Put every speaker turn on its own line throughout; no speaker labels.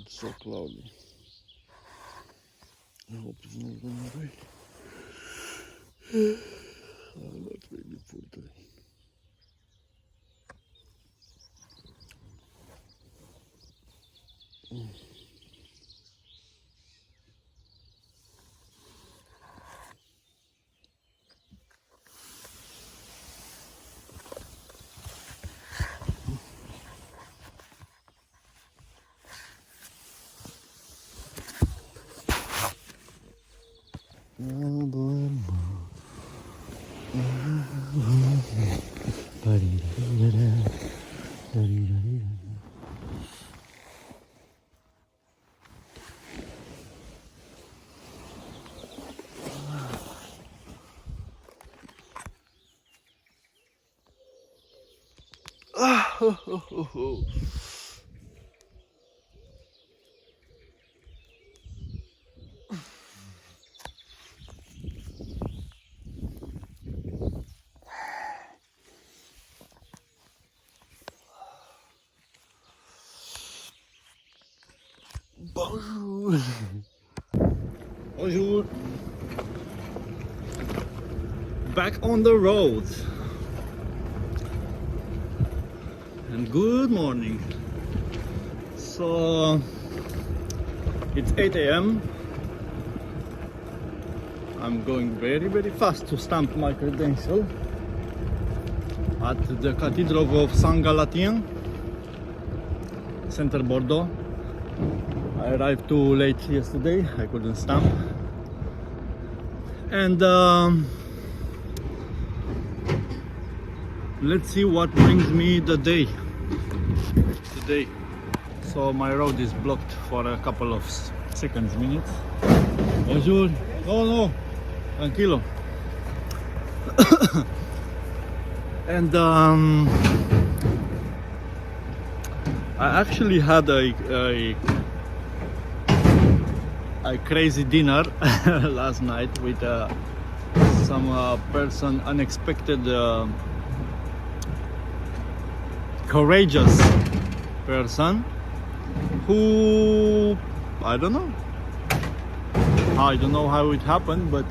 It's so cloudy. I hope it's not gonna rain. I'm not ready for the rain. Bonjour. Bonjour. Back on the road. And good morning. So it's 8 a.m. I'm going very fast to stamp my credential at the Cathedral of Saint Galatien, Center Bordeaux. I arrived too late yesterday, I couldn't stamp. And let's see what brings me the day today. So my road is blocked for a couple of minutes. Bonjour. No, tranquilo. And I actually had a crazy dinner last night with some unexpected courageous person who I don't know how it happened, but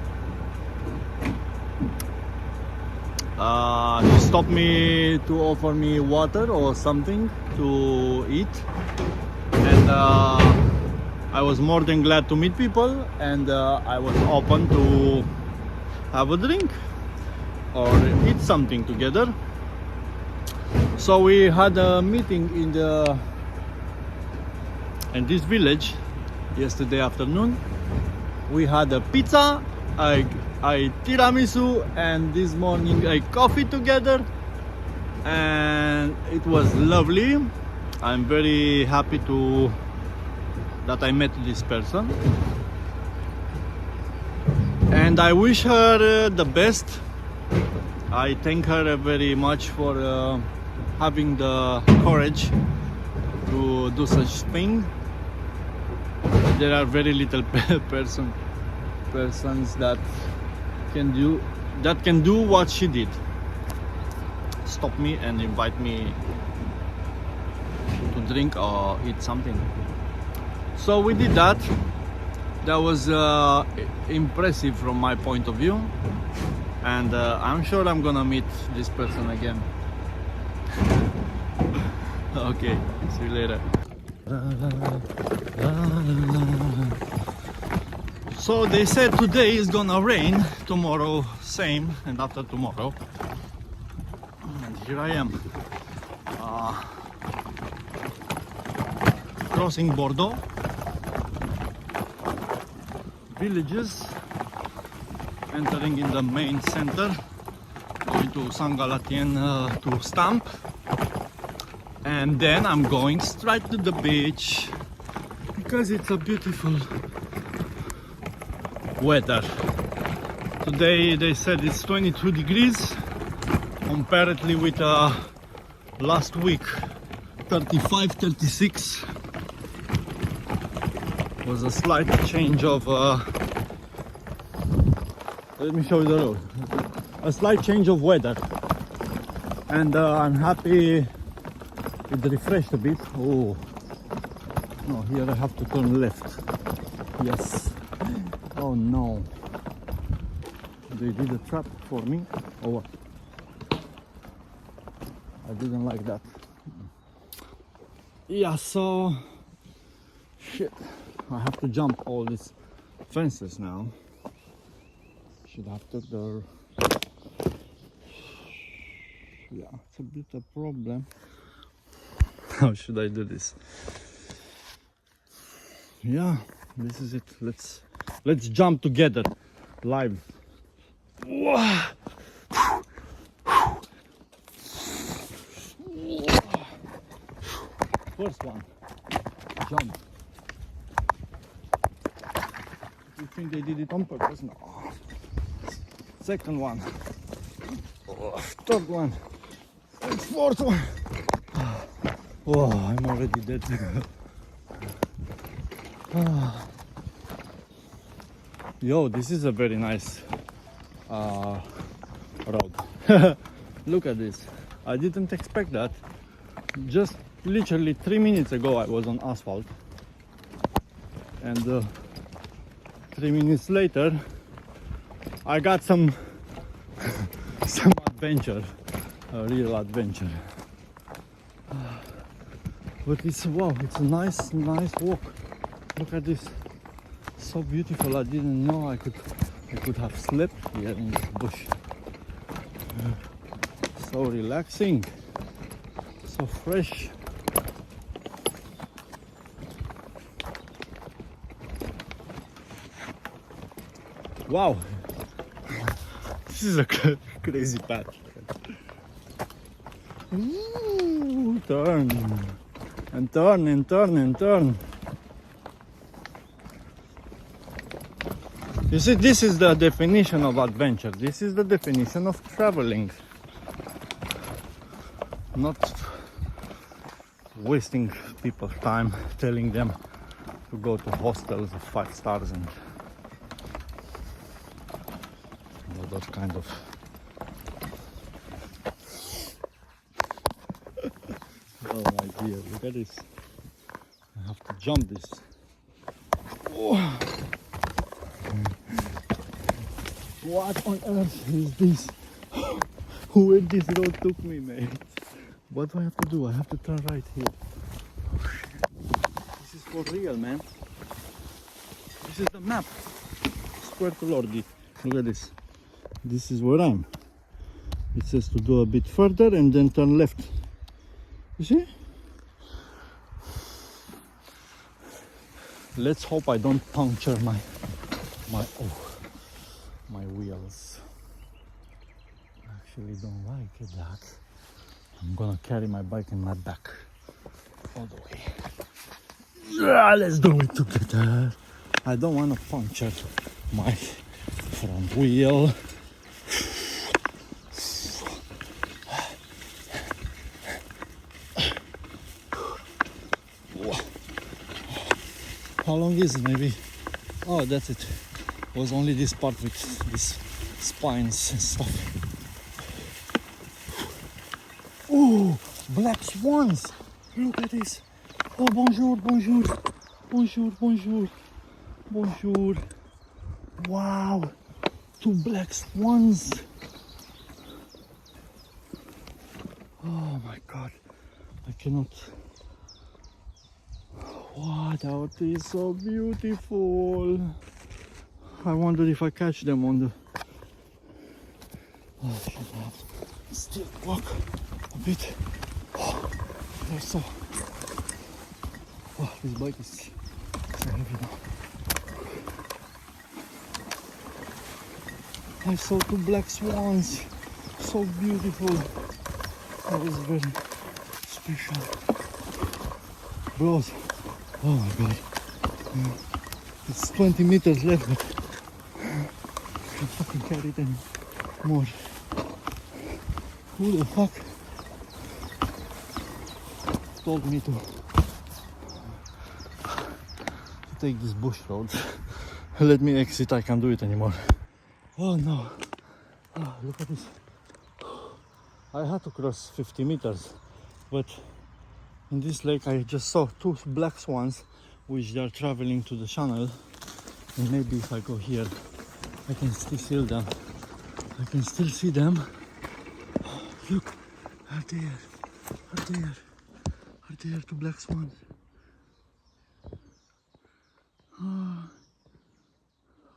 he stopped me to offer me water or something to eat, and I was more than glad to meet people, and I was open to have a drink or eat something together. So we had a meeting in this village yesterday afternoon. We had a pizza, I tiramisu, and this morning a coffee together, and it was lovely. I'm very happy that I met this person, and I wish her the best. I thank her very much for having the courage to do such thing. There are very little persons that can do what she did. Stop me and invite me to drink or eat something. So we did that. That was impressive from my point of view, and I'm sure I'm gonna meet this person again. Okay, see you later. So they said today is gonna rain, tomorrow same, and after tomorrow. And here I am, crossing Bordeaux villages, entering in the main center, going to Saint Galatien to stamp, and then I'm going straight to the beach because it's a beautiful weather. Today they said it's 22 degrees comparatively with last week 35, 36. Was a slight change of let me show you the road. A slight change of weather, and I'm happy it refreshed a bit. Oh, No, here I have to turn left. Yes. Oh no. They did a trap for me or what? I didn't like that. Yeah, so shit. I have to jump all these fences now. Should have to the. Yeah, it's a bit of problem. How should I do this? Yeah, this is it. Let's jump together live. First one, jump. You think they did it on purpose? No. Second one. Third one. And fourth one. Oh, I'm already dead. Yo, this is a very nice road. Look at this. I didn't expect that. Just literally 3 minutes ago I was on asphalt. And 3 minutes later I got some adventure. A real adventure. But it's wow, it's a nice walk. Look at this. So beautiful. I didn't know I could have slept here in this bush. So relaxing. So fresh. Wow. This is a crazy patch. Ooh, turn and turn and turn and turn. You see, this is the definition of adventure. This is the definition of traveling. Not wasting people's time telling them to go to hostels of 5 stars and all that kind of. Oh my dear, look at this. I have to jump this. Oh. What on earth is this? Where this road took me, mate? What do I have to do? I have to turn right here. Oh, shit. This is for real, man. This is the map. Square to Lordi. Look at this. This is where I'm. It says to do a bit further and then turn left. You see? Let's hope I don't puncture my wheels. I actually don't like that. I'm gonna carry my bike in my back all the way. Yeah, let's do it together. I don't want to puncture my front wheel. How long is it? Maybe. Oh, that's it. It was only this part with these spines and stuff. Oh, black swans! Look at this. Oh, bonjour, bonjour, bonjour, bonjour, bonjour. Wow, 2 black swans. Oh my God, I cannot. Wow, that is so beautiful. I wonder if I catch them on the. Oh, shit, I have to still walk a bit. Oh, they're so. Oh, this bike is so heavy now. I saw 2 black swans. So beautiful. That was very special. Bros. Oh my God. It's 20 meters left, but I can't fucking carry it anymore. Who the fuck told me to take this bush road? Let me exit, I can't do it anymore. Oh no. Oh, look at this. I had to cross 50 meters, but In this lake I just saw two black swans which they are traveling to the channel, and maybe if I go here I can still see them. I can still see them. Look, are there two black swans. Ah,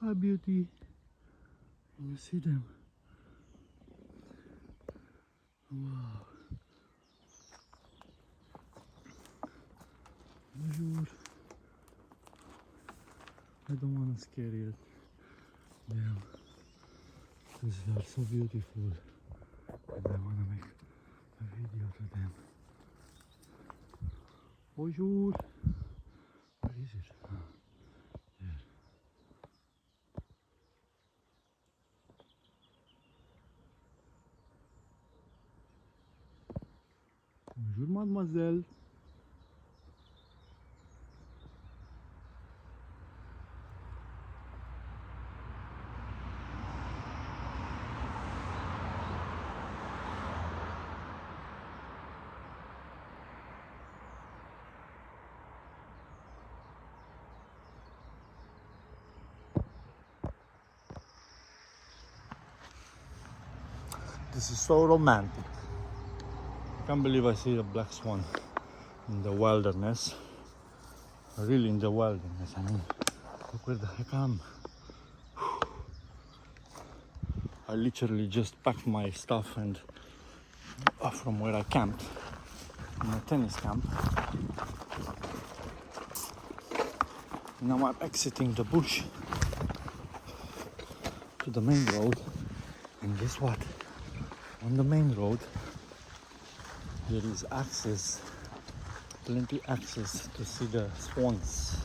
how beauty. Can you see them? Wow. Bonjour. I don't want to scare you. Them. Because they are so beautiful. And I want to make a video to them. Bonjour. Where is it? Ah, there. Bonjour, mademoiselle. This is so romantic. I can't believe I see a black swan in the wilderness. Really in the wilderness. I mean, look where the heck I am. I literally just packed my stuff and from where I camped in a tennis camp. Now I'm exiting the bush to the main road, and guess what? On the main road there is access, plenty access to see the swans.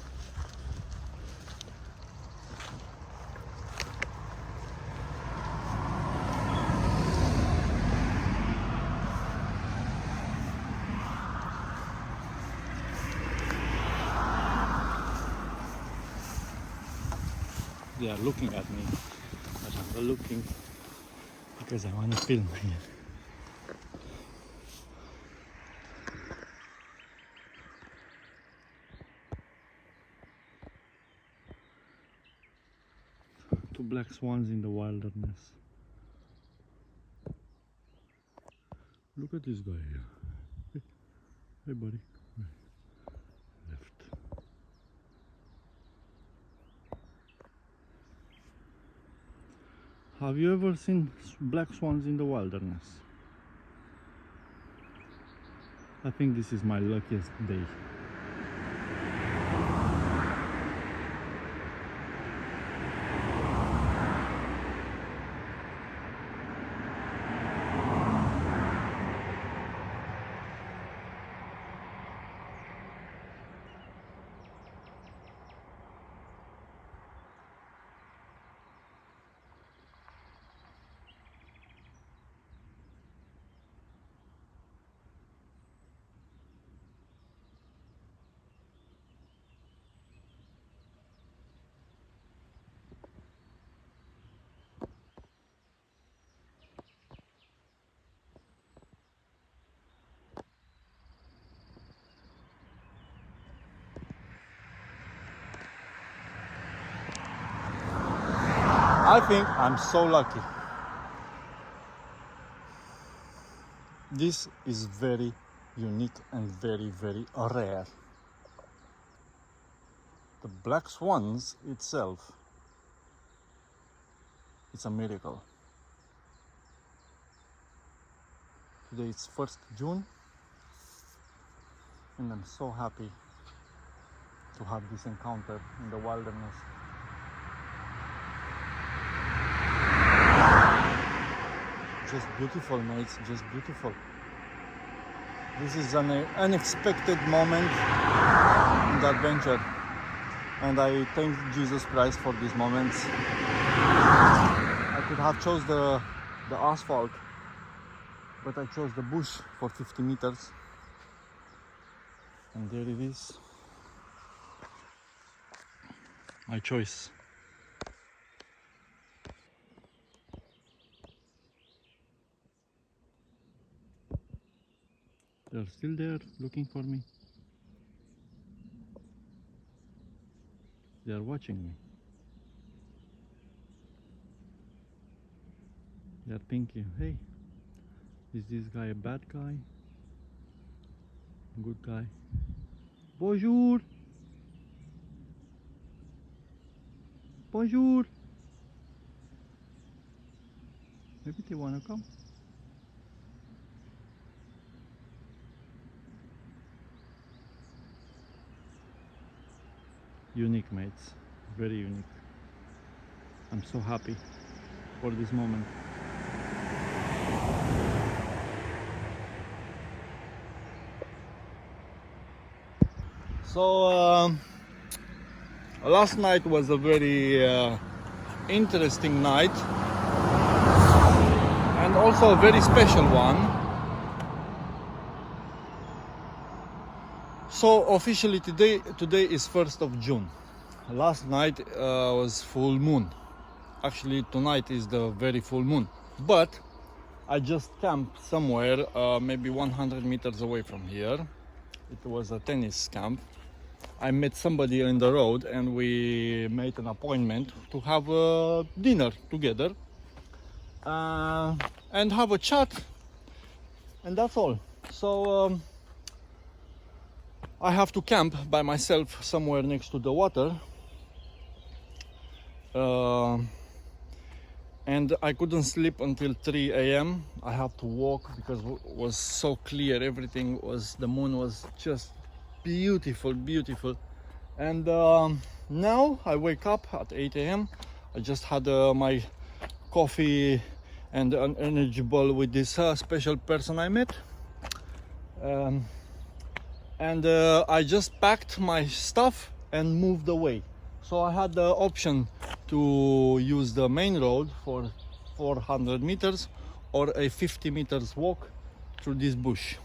They are looking at me, but I'm not looking because I want to film here. Two black swans in the wilderness. Look at this guy here. Hey buddy. Left. Have you ever seen black swans in the wilderness? I think this is my luckiest day. I think I'm so lucky. This is very unique and very, very rare. The black swans itself, it's a miracle. Today it's 1st June and I'm so happy to have this encounter in the wilderness. Just beautiful, mates, just beautiful. This is an unexpected moment in the adventure, and I thank Jesus Christ for these moments. I could have chose the asphalt, but I chose the bush for 50 meters, and there it is. My choice. They're still there looking for me. They're watching me. They're thinking, hey, is this guy a bad guy? Good guy? Bonjour! Bonjour! Maybe they wanna come. Unique, mates. Very unique. I'm so happy for this moment. So last night was a very interesting night and also a very special one. So officially today is 1st of June. Last night was full moon. Actually tonight is the very full moon. But I just camped somewhere maybe 100 meters away from here. It was a tennis camp. I met somebody on the road and we made an appointment to have a dinner together and have a chat, and that's all. So I have to camp by myself somewhere next to the water, and I couldn't sleep until 3 a.m. I have to walk because it was so clear, everything was, the moon was just beautiful. And now I wake up at 8 a.m. I just had my coffee and an energy ball with this special person I met, and I just packed my stuff and moved away. So I had the option to use the main road for 400 meters or a 50 meters walk through this bush.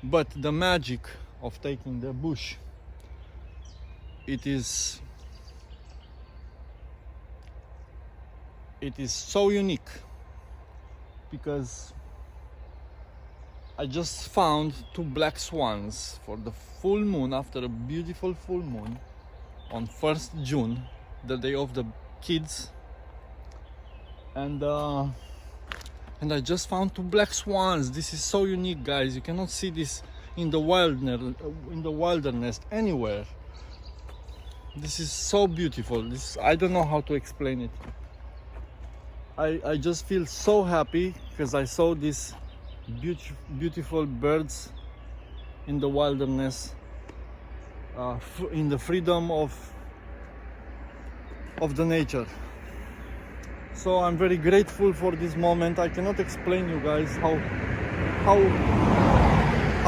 But the magic of taking the bush, it is so unique, because I just found 2 black swans for the full moon, after a beautiful full moon on 1st June, the day of the kids, and I just found 2 black swans. This is so unique, guys. You cannot see this in the wilderness anywhere. This is so beautiful. I don't know how to explain it. I just feel so happy because I saw these beautiful birds in the wilderness, in the freedom of the nature. So I'm very grateful for this moment. I cannot explain you guys how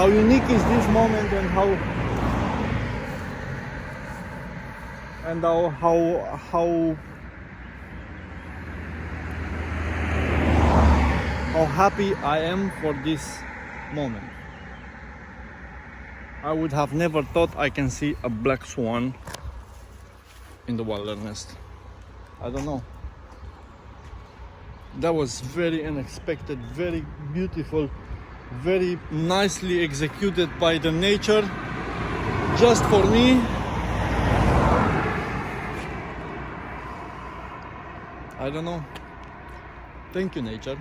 unique is this moment, and how happy I am for this moment. I would have never thought I can see a black swan in the wilderness. I don't know. That was very unexpected, very beautiful, very nicely executed by the nature, just for me. I don't know. Thank you, nature.